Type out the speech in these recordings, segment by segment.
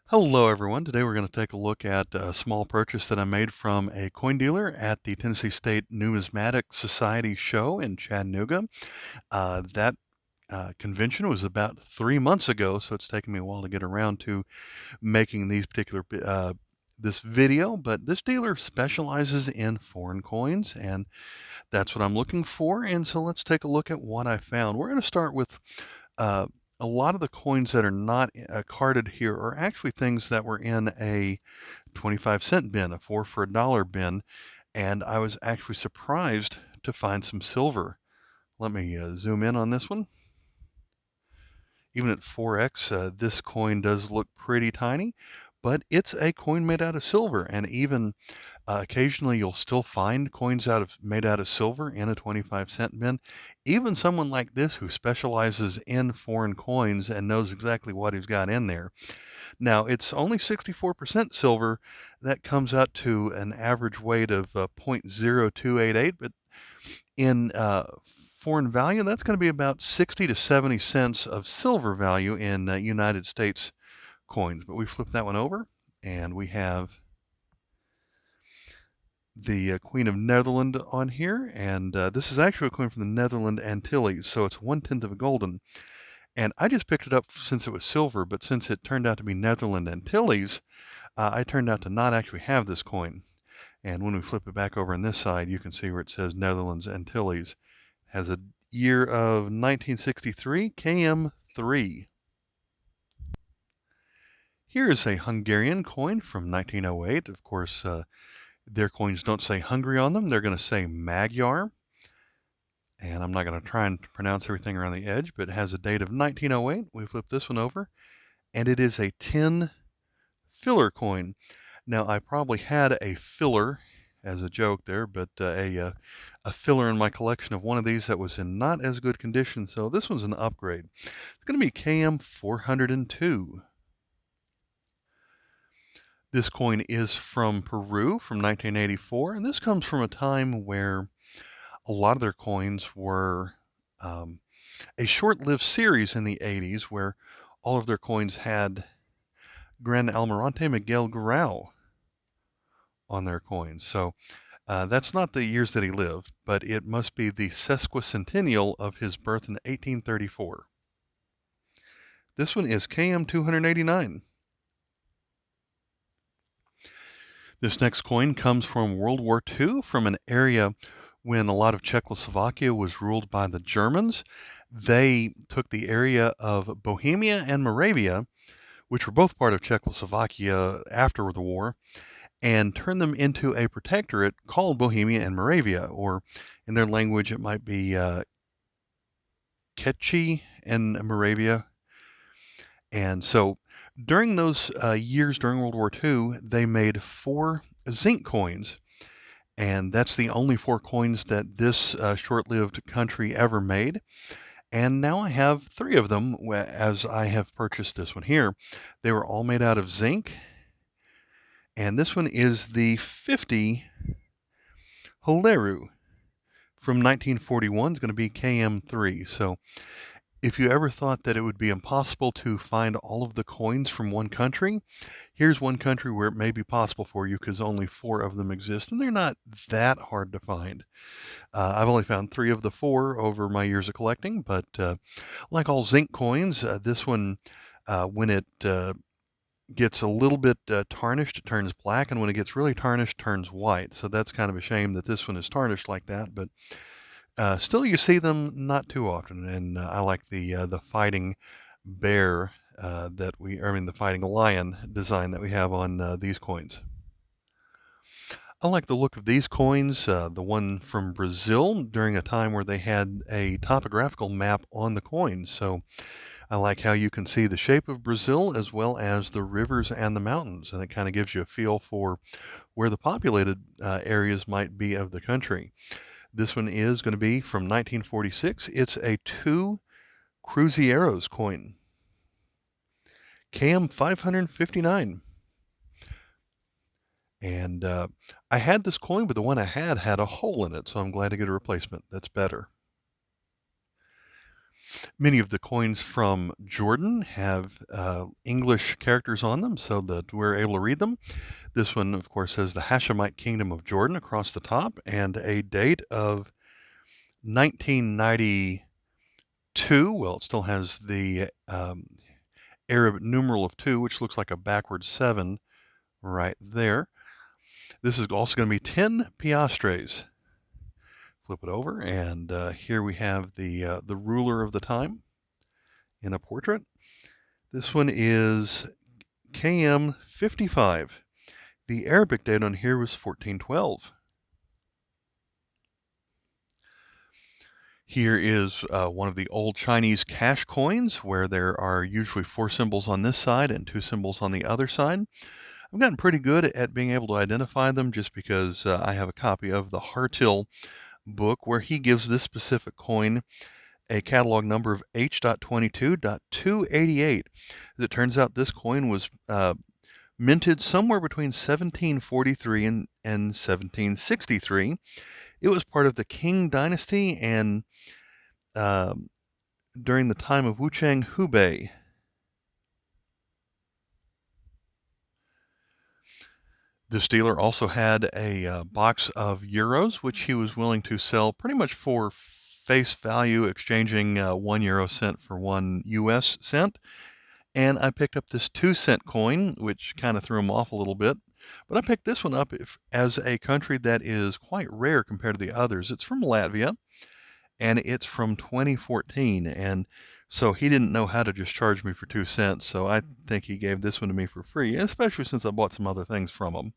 Hello everyone. Today we're going to take a look at a small purchase that I made from a coin dealer at the Tennessee State Numismatic Society show in Chattanooga. That convention was about 3 months ago, so it's taken me a while to get around to making this video, but this dealer specializes in foreign coins, and that's what I'm looking for. And so let's take a look at what I found. We're going to start with uh, a lot of the coins that are not carded here are actually things that were in a 25-cent bin, a 4 for $1 bin, and I was actually surprised to find some silver. Let me zoom in on this one. Even at 4x, this coin does look pretty tiny, but it's a coin made out of silver, and even occasionally you'll still find coins made out of silver in a 25-cent bin. Even someone like this who specializes in foreign coins and knows exactly what he's got in there. Now, it's only 64% silver. That comes out to an average weight of 0.0288, but in foreign value, that's going to be about 60 to 70 cents of silver value in United States coins. But we flip that one over, and we have the Queen of Netherland on here, and this is actually a coin from the Netherland Antilles, so it's 1/10 of a golden. And I just picked it up since it was silver, but since it turned out to be Netherland Antilles, I turned out to not actually have this coin. And when we flip it back over on this side, you can see where it says Netherlands Antilles. It has a year of 1963, KM3. Here is a Hungarian coin from 1908. Of course, their coins don't say Hungary on them. They're going to say Magyar. And I'm not going to try and pronounce everything around the edge, but it has a date of 1908. We flip this one over, and it is a 10 filler coin. Now, I probably had a filler as a joke there, but a filler in my collection of one of these that was in not as good condition, so this one's an upgrade. It's going to be KM 402. This coin is from Peru from 1984, and this comes from a time where a lot of their coins were a short-lived series in the 80s where all of their coins had Gran Almirante Miguel Grau on their coins. So that's not the years that he lived, but it must be the sesquicentennial of his birth in 1834. This one is KM 289. This next coin comes from World War II, from an area when a lot of Czechoslovakia was ruled by the Germans. They took the area of Bohemia and Moravia, which were both part of Czechoslovakia after the war, and turned them into a protectorate called Bohemia and Moravia, or in their language it might be Ketchi and Moravia. And so during those years during World War II, they made 4 zinc coins. And that's the only 4 coins that this short-lived country ever made. And now I have 3 of them as I have purchased this one here. They were all made out of zinc. And this one is the 50 Hileru from 1941. It's going to be KM3. So if you ever thought that it would be impossible to find all of the coins from one country, here's one country where it may be possible for you because only 4 of them exist, and they're not that hard to find. I've only found 3 of the 4 over my years of collecting, but like all zinc coins, this one, when it gets a little bit tarnished, it turns black, and when it gets really tarnished, turns white. So that's kind of a shame that this one is tarnished like that, but still, you see them not too often, and I like the fighting bear the fighting lion design that we have on these coins. I like the look of these coins, the one from Brazil during a time where they had a topographical map on the coins. So I like how you can see the shape of Brazil as well as the rivers and the mountains, and it kind of gives you a feel for where the populated areas might be of the country. This one is going to be from 1946. It's a 2 Cruzeiros coin. KM 559. And I had this coin, but the one I had a hole in it, so I'm glad to get a replacement that's better. Many of the coins from Jordan have English characters on them so that we're able to read them. This one, of course, says the Hashemite Kingdom of Jordan across the top and a date of 1992. Well, it still has the Arab numeral of 2, which looks like a backward 7 right there. This is also going to be 10 piastres. Flip it over, and here we have the ruler of the time in a portrait. This one is KM 55. The Arabic date on here was 1412. Here is one of the old Chinese cash coins where there are usually 4 symbols on this side and 2 symbols on the other side. I've gotten pretty good at being able to identify them just because I have a copy of the Hartill book where he gives this specific coin a catalog number of H.22.288. As it turns out, this coin was minted somewhere between 1743 and 1763. It was part of the Qing dynasty and during the time of Wuchang Hubei. This dealer also had a box of euros, which he was willing to sell pretty much for face value, exchanging 1 euro cent for 1 US cent. And I picked up this 2-cent coin, which kind of threw him off a little bit. But I picked this one up as a country that is quite rare compared to the others. It's from Latvia, and it's from 2014. And so he didn't know how to just charge me for 2 cents. So I think he gave this one to me for free, especially since I bought some other things from him.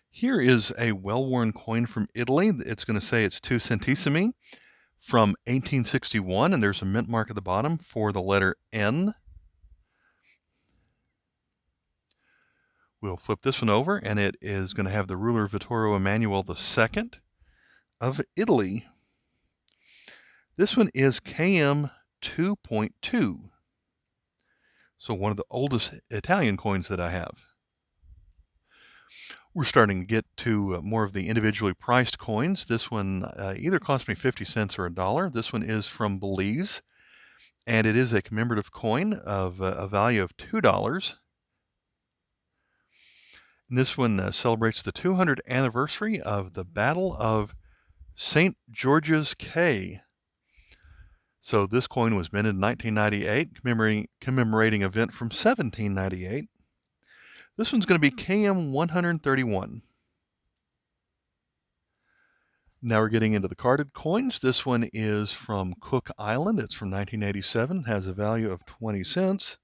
Here is a well-worn coin from Italy. It's going to say it's 2 centesimi from 1861, and there's a mint mark at the bottom for the letter N. We'll flip this one over, and it is going to have the ruler Vittorio Emanuele II of Italy. This one is KM 2.2, so one of the oldest Italian coins that I have. We're starting to get to more of the individually priced coins. This one either cost me 50 cents or $1. This one is from Belize, and it is a commemorative coin of a value of $2. And this one celebrates the 200th anniversary of the Battle of St. George's Cay. So this coin was minted in 1998, commemorating an event from 1798. This one's going to be KM 131. Now we're getting into the carded coins. This one is from Cook Island. It's from 1987, has a value of 20 cents.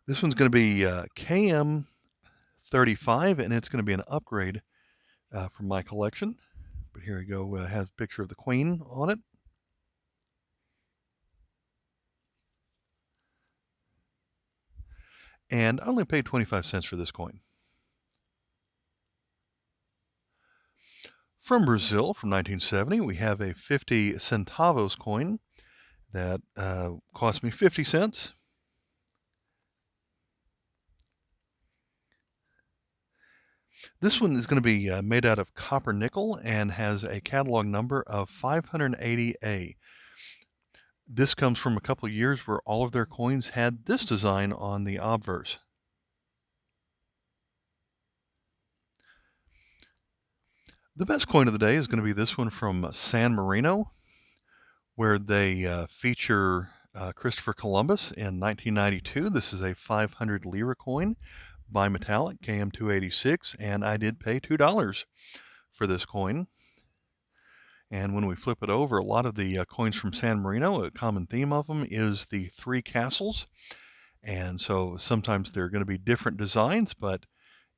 This one's going to be KM 35, and it's going to be an upgrade from my collection. But here we go, has a picture of the Queen on it. And I only paid 25 cents for this coin. From Brazil, from 1970, we have a 50 centavos coin that cost me 50 cents. This one is going to be made out of copper nickel and has a catalog number of 580A. This comes from a couple of years where all of their coins had this design on the obverse. The best coin of the day is going to be this one from San Marino, where they feature Christopher Columbus in 1992. This is a 500 lira coin, bimetallic, KM286, and I did pay $2 for this coin. And when we flip it over, a lot of the coins from San Marino, a common theme of them is the 3 castles. And so sometimes they're going to be different designs, but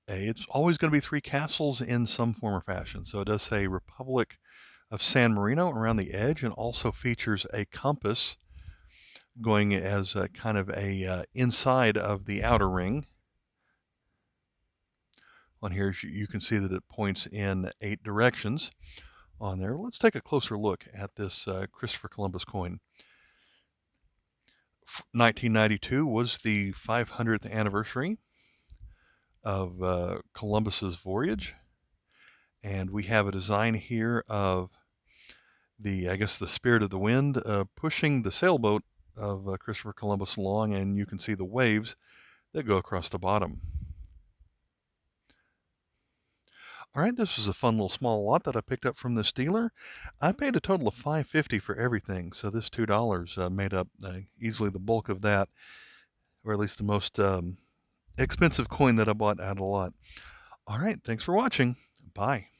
it's always going to be 3 castles in some form or fashion. So it does say Republic of San Marino around the edge, and also features a compass going as a kind of a inside of the outer ring. On here you can see that it points in 8 directions on there. Let's take a closer look at this Christopher Columbus coin. 1992 was the 500th anniversary of Columbus's voyage. And we have a design here of I guess the spirit of the wind pushing the sailboat of Christopher Columbus along, and you can see the waves that go across the bottom. All right, this was a fun little small lot that I picked up from this dealer. I paid a total of $5.50 for everything, so this $2 made up easily the bulk of that, or at least the most expensive coin that I bought out of the lot. All right, thanks for watching. Bye.